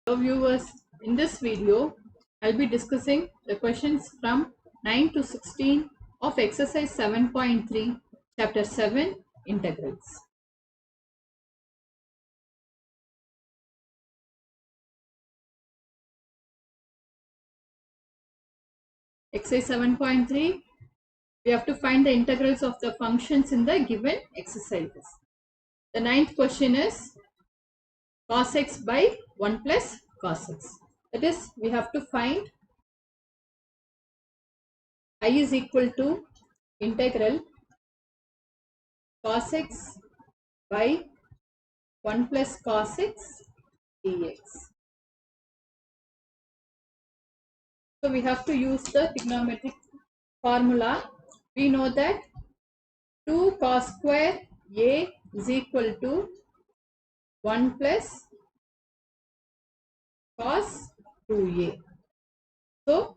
Hello viewers, in this video I'll be discussing the questions from 9 to 16 of exercise 7.3 chapter 7 integrals. Exercise 7.3, we have to find the integrals of the functions in the given exercises. The ninth question is cos x by 1 plus cos x. That is, we have to find I is equal to integral cos x by 1 plus cos x dx. So we have to use the trigonometric formula. We know that 2 cos square a is equal to 1 plus cos 2a. So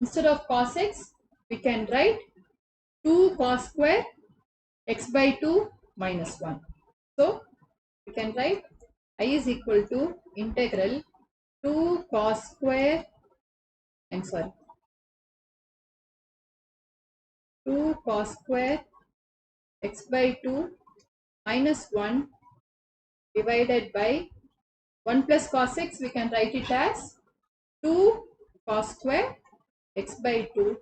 instead of cos x, we can write 2 cos square x by 2 minus 1. So we can write I is equal to integral 2 cos square 2 cos square x by 2 minus 1 divided by 1 plus cos x, we can write it as 2 cos square x by 2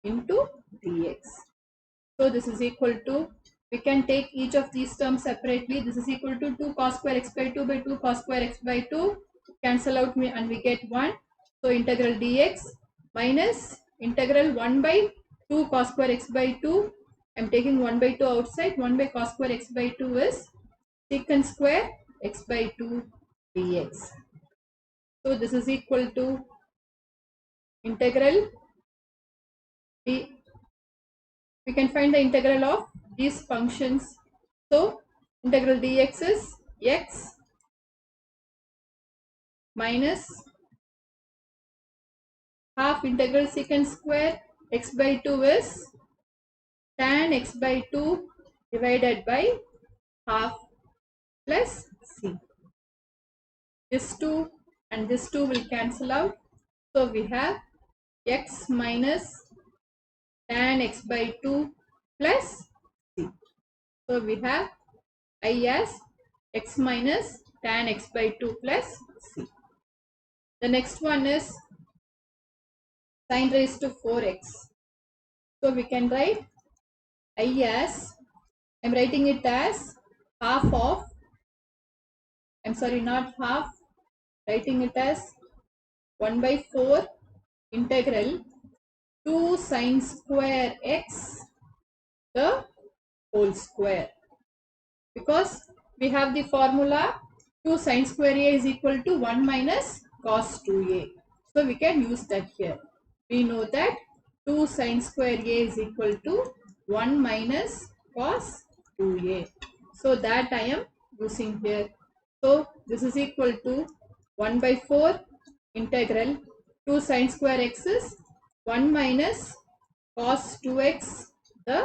into dx. So this is equal to, we can take each of these terms separately. This is equal to 2 cos square x by 2 by 2 cos square x by 2. Cancel out and we get 1. So integral dx minus integral 1 by 2 cos square x by 2. I am taking 1 by 2 outside. 1 by cos square x by 2 is secant square x by 2 dx. So this is equal to integral d. We can find the integral of these functions. So integral dx is x minus half integral secant square x by 2 is tan x by 2 divided by half plus c. This 2 and this 2 will cancel out. So we have x minus tan x by 2 plus c. So we have I as x minus tan x by 2 plus c. The next one is sin raised to 4x. So we can write I as, I am writing it as half of, I am sorry, not half, writing it as 1 by 4 integral 2 sin square x the whole square. Because we have the formula 2 sin square a is equal to 1 minus cos 2a. So we can use that here. We know that 2 sin square a is equal to 1 minus cos 2a. So that I am using here. So this is equal to 1 by 4 integral 2 sin square x is 1 minus cos 2x the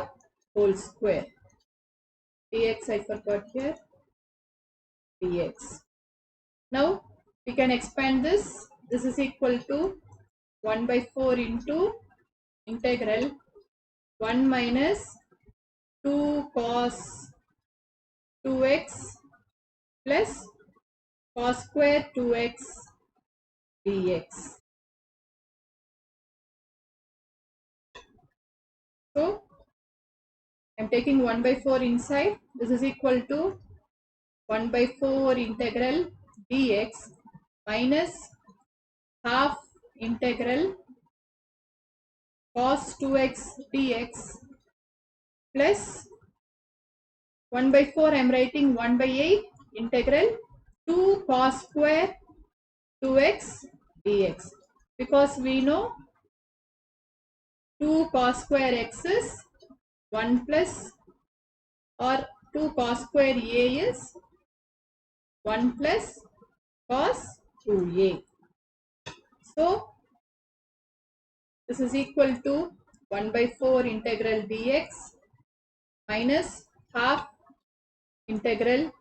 whole square. Dx I forgot here. Dx. Now we can expand this. This is equal to 1 by 4 into integral 1 minus 2 cos 2x plus cos square 2x dx. So I am taking 1 by 4 inside. This is equal to 1 by 4 integral dx minus half integral cos 2x dx plus 1 by 4 I am writing 1 by 8 integral 2 cos square 2x dx. Because we know 2 cos square x is 1 plus, or 2 cos square a is 1 plus cos 2a. So this is equal to 1 by 4 integral dx minus half integral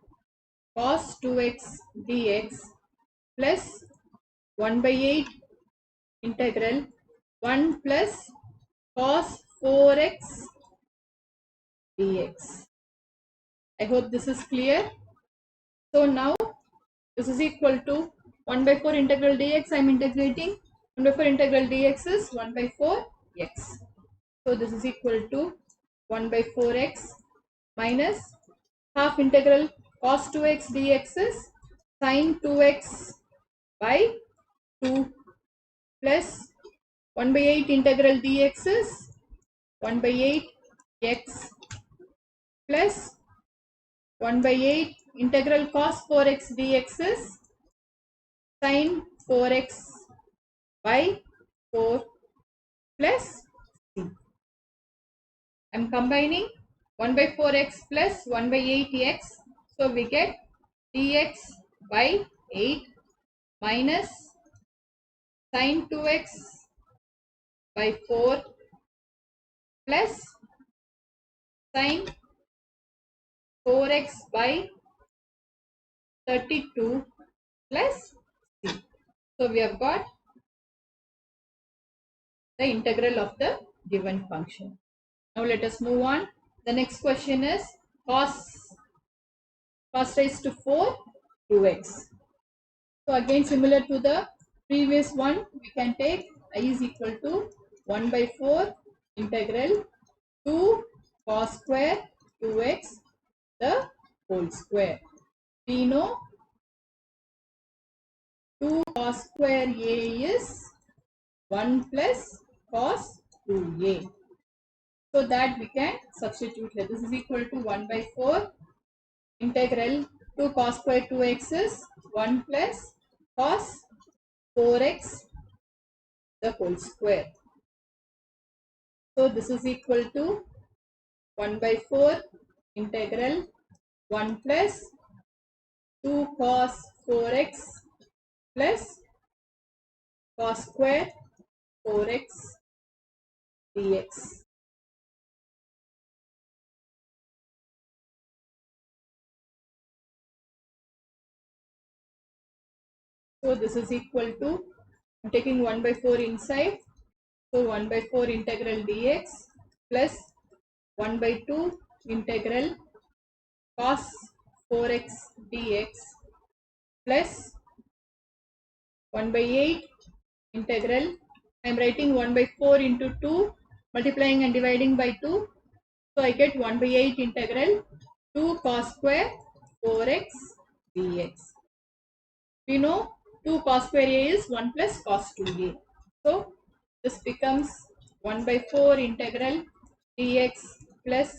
cos 2x dx plus 1 by 8 integral 1 plus cos 4x dx. I hope this is clear. So now this is equal to 1 by 4 integral dx. I am integrating. 1 by 4 integral dx is 1 by 4 x. So this is equal to 1 by 4x minus half integral cos 2x dx is sin 2x by 2 plus 1 by 8 integral dx is 1 by 8 x plus 1 by 8 integral cos 4x dx is sin 4x by 4 plus c. I am combining 1 by 4x plus 1 by 8x. So we get dx by 8 minus sin 2x by 4 plus sin 4x by 32 plus c. So we have got the integral of the given function. Now let us move on. The next question is cos raised to 4 2x. So again similar to the previous one, we can take I is equal to 1 by 4 integral 2 cos square 2x the whole square. We know 2 cos square a is 1 plus cos 2a. So that we can substitute here. This is equal to 1 by 4 integral 2 cos square 2x is 1 plus cos 4x the whole square. So this is equal to 1 by 4 integral 1 plus 2 cos 4x plus cos square 4x dx. So this is equal to, I am taking 1 by 4 inside. So 1 by 4 integral dx plus 1 by 2 integral cos 4x dx plus 1 by 8 integral, I am writing 1 by 4 into 2 multiplying and dividing by 2. So I get 1 by 8 integral 2 cos square 4x dx. We know 2 cos square a is 1 plus cos 2a. So this becomes 1 by 4 integral dx plus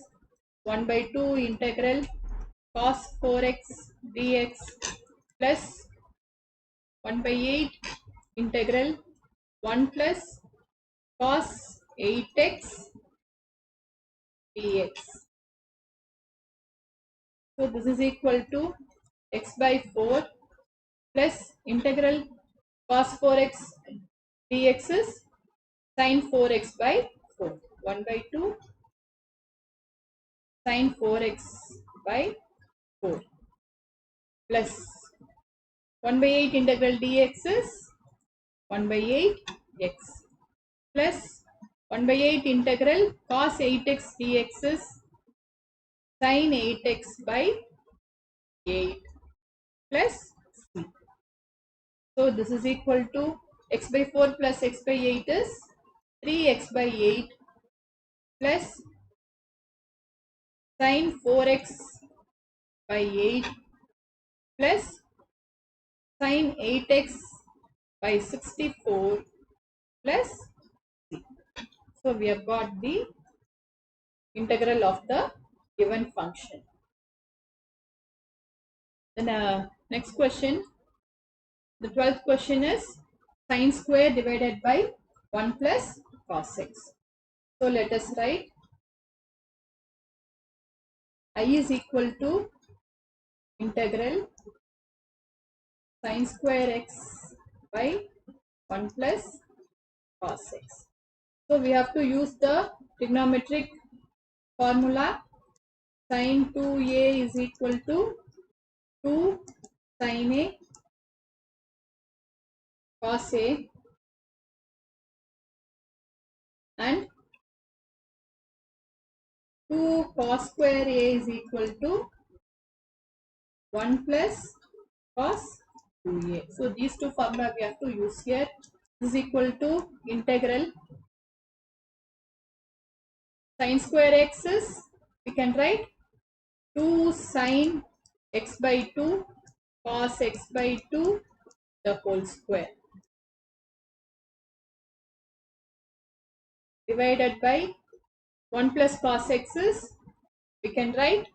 1 by 2 integral cos 4x dx plus 1 by 8 integral 1 plus cos 8x dx. So this is equal to x by 4 plus integral cos 4x dx is sin 4x by 4. 1 by 2 sin 4x by 4 plus 1 by 8 integral dx is 1 by 8 x plus 1 by 8 integral cos 8x dx is sin 8x by 8 plus c. So this is equal to x by 4 plus x by 8 is 3x by 8 plus sin 4x by 8 plus sin 8x by 64 plus c. So we have got the integral of the given function. Then next question, the 12th question is sin square divided by 1 plus cos x. So let us write I is equal to integral sin square x by 1 plus cos x. So we have to use the trigonometric formula. Sin 2a is equal to 2 sin A cos A and 2 cos square A is equal to 1 plus cos 2A. So these two formula we have to use here. This is equal to integral sin square x is, we can write 2 sin x by 2 cos x by 2 the whole square divided by 1 plus cos x is, we can write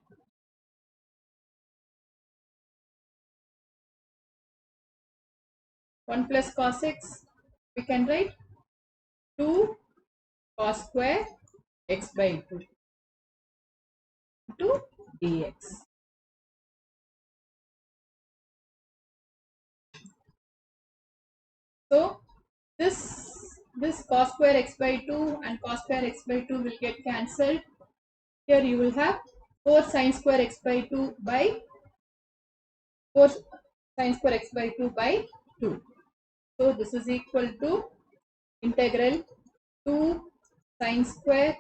1 plus cos x, we can write 2 cos square x by 2 into dx. So this cos square x by 2 and cos square x by 2 will get cancelled. Here you will have 4 sin square x by 2 by 4 sin square x by 2 by 2. So this is equal to integral 2 sin square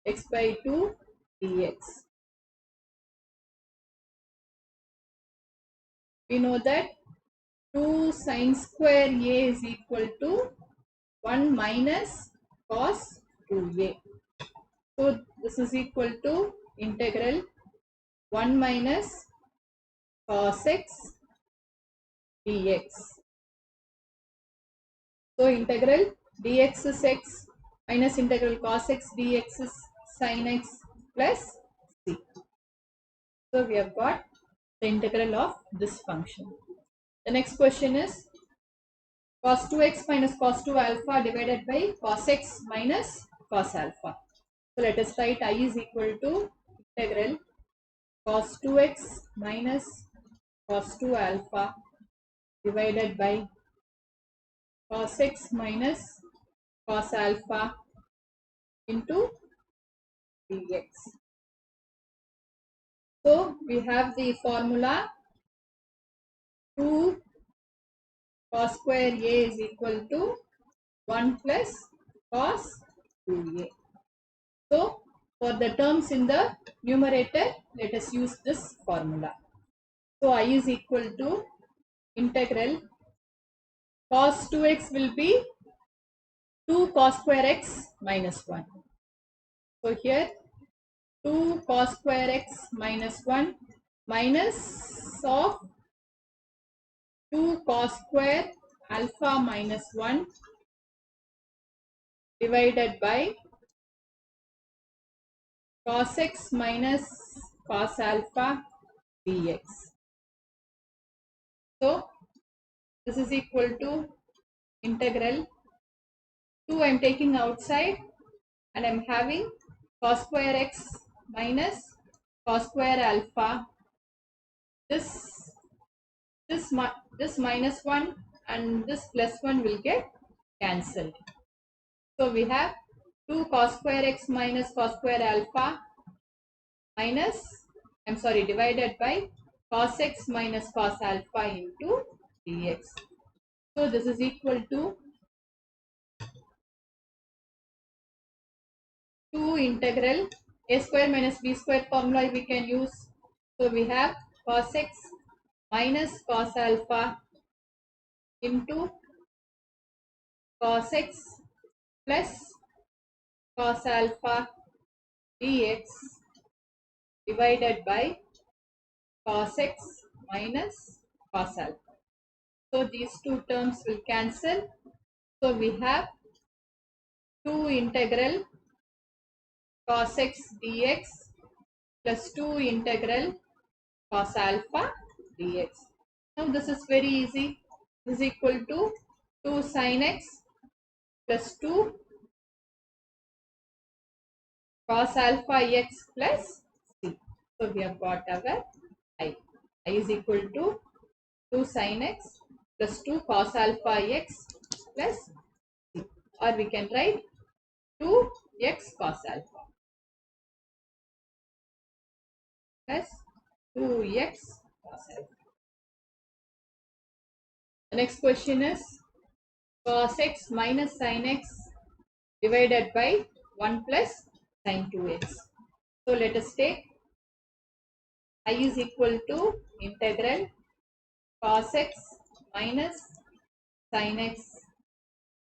x by 2 dx. We know that 2 sin square A is equal to 1 minus cos 2A. So this is equal to integral 1 minus cos x dx. So integral dx is x minus integral cos x dx is sin x plus c. So we have got the integral of this function. The next question is cos 2x minus cos 2 alpha divided by cos x minus cos alpha. So let us write I is equal to integral cos 2x minus cos 2 alpha divided by cos x minus cos alpha into dx. So we have the formula 2 cos square A is equal to 1 plus cos 2A. So for the terms in the numerator, let us use this formula. So I is equal to integral cos 2x will be 2 cos square x minus 1. So here 2 cos square x minus 1 minus of 2 cos square alpha minus 1 divided by cos x minus cos alpha dx. So this is equal to integral 2 I am taking outside and I am having cos square x minus cos square alpha. This minus 1 and this plus 1 will get cancelled. So we have 2 cos square x minus cos square alpha minus, divided by cos x minus cos alpha into dx. So this is equal to 2 integral a square minus b square formula we can use. So we have cos x minus cos alpha into cos x plus cos alpha dx divided by cos x minus cos alpha. So these two terms will cancel. So we have 2 integral cos x dx plus 2 integral cos alpha dx. Now this is very easy. This is equal to 2 sin x plus 2 cos alpha x plus c. So we have got our I. I is equal to 2 sin x plus 2 cos alpha x plus c. Or we can write 2x cos alpha plus 2x cos alpha. The next question is cos x minus sin x divided by 1 plus sin 2x. So let us take I is equal to integral cos x minus sin x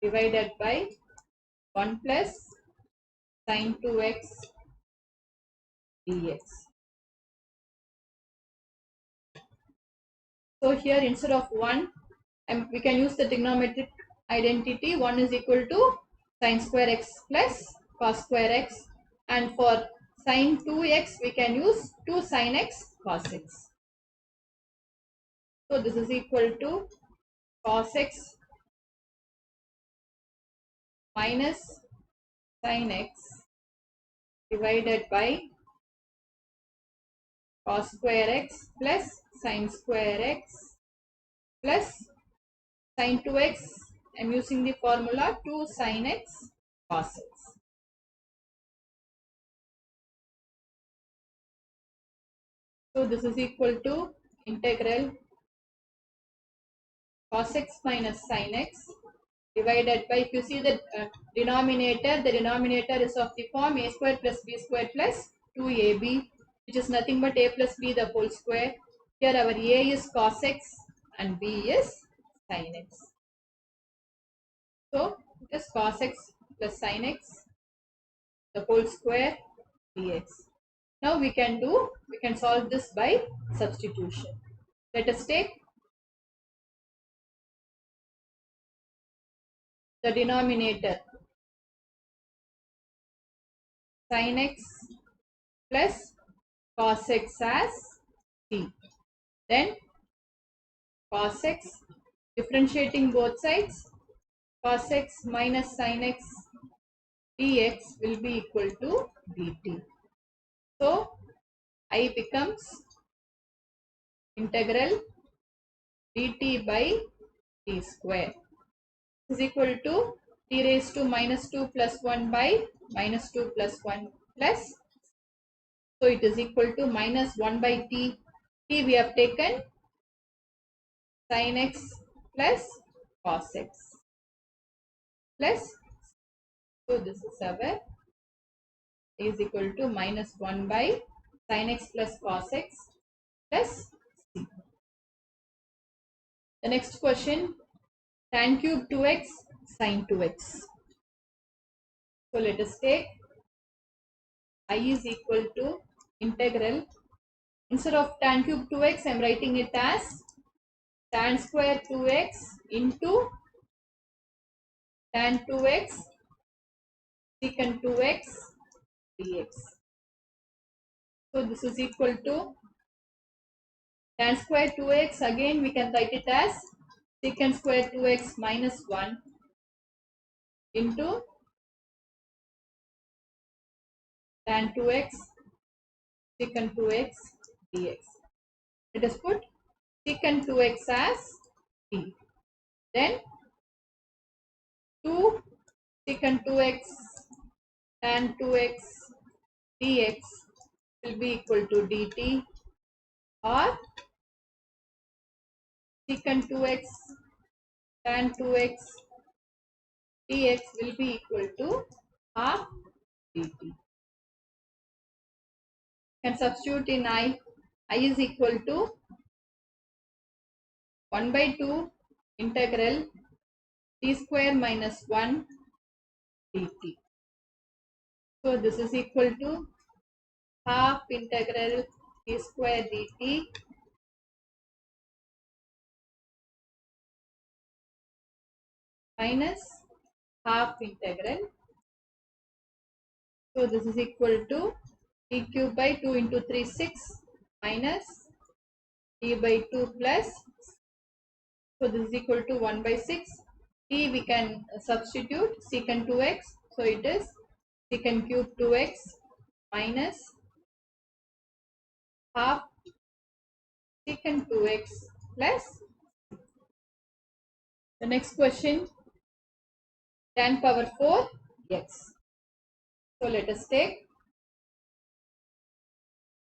divided by 1 plus sin 2x dx. So here instead of 1, we can use the trigonometric identity. 1 is equal to sin square x plus cos square x, and for sin 2x we can use 2 sin x cos x. So this is equal to cos x minus sin x divided by cos square x plus sin square x plus sin 2x. I am using the formula 2 sin x cos x. So this is equal to integral cos x minus sin x divided by, if you see the denominator is of the form a square plus b square plus 2ab, which is nothing but a plus b the whole square. Here our a is cos x and b is sin x. So it is cos x plus sin x the whole square dx. Now we can solve this by substitution. Let us take the denominator sin x plus cos x as t. Then cos x, differentiating both sides, cos x minus sin x dx will be equal to dt. So I becomes integral dt by t square is equal to t raised to minus 2 plus 1 by minus 2 plus 1 plus. So it is equal to minus 1 by t. T we have taken sin x plus cos x plus. So this is our is equal to minus 1 by sin x plus cos x plus c. The next question, tan cube 2x sin 2x. So let us take I is equal to integral, instead of tan cube 2x I am writing it as tan square 2x into tan 2x secant 2x dx. So this is equal to tan square 2x, again we can write it as secant square 2x minus 1 into tan 2x secant 2x dx. Let us put secant 2x as t. Then 2 secant 2x tan 2x dx will be equal to dt, or secant 2x tan 2x dx will be equal to half dt. Can substitute in I is equal to 1 by 2 integral t square minus 1 dt. So this is equal to half integral t square dt minus half integral. So this is equal to t cube by 2 into 3 6 minus t by 2 plus. So this is equal to 1 by 6. T we can substitute secant 2x. So it is secant cube 2x minus half secant 2x plus. The next question, tan power 4 x. So let us take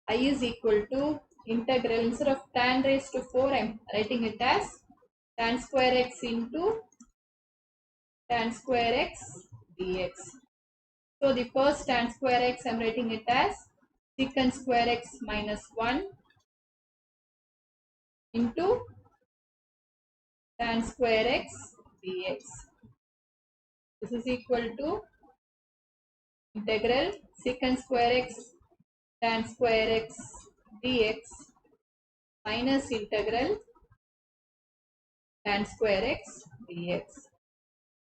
I is equal to integral, instead of tan raised to 4, I am writing it as tan square x into tan square x dx. So the first tan square x, I am writing it as secant square x minus 1 into tan square x dx. This is equal to integral secant square x tan square x dx minus integral tan square x dx.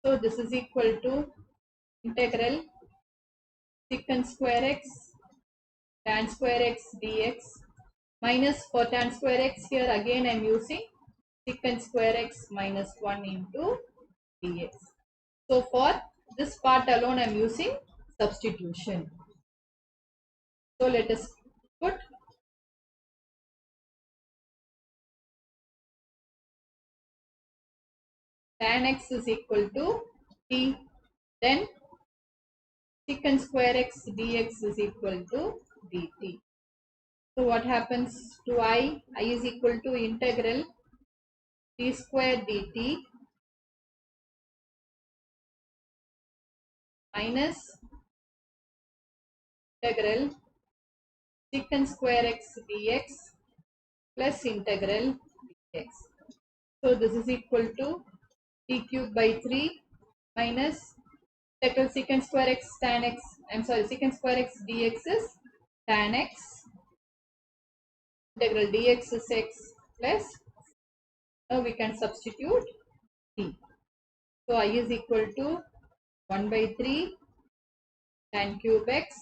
So this is equal to integral secant square x tan square x dx minus, for tan square x here again I am using secant square x minus 1 into dx. So for this part alone I am using substitution. So let us put tan x is equal to t, then secant square x dx is equal to dt. So what happens to I? I is equal to integral t square dt minus integral secant square x dx plus integral dx. So this is equal to t cube by 3 minus integral secant square x tan x, secant square x dx is tan x, integral dx is x plus, now we can substitute t. So I is equal to 1 by 3 tan cube x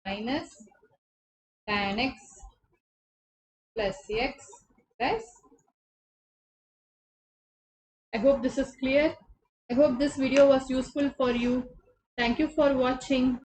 minus tan x plus x plus. I hope this is clear. I hope this video was useful for you. Thank you for watching.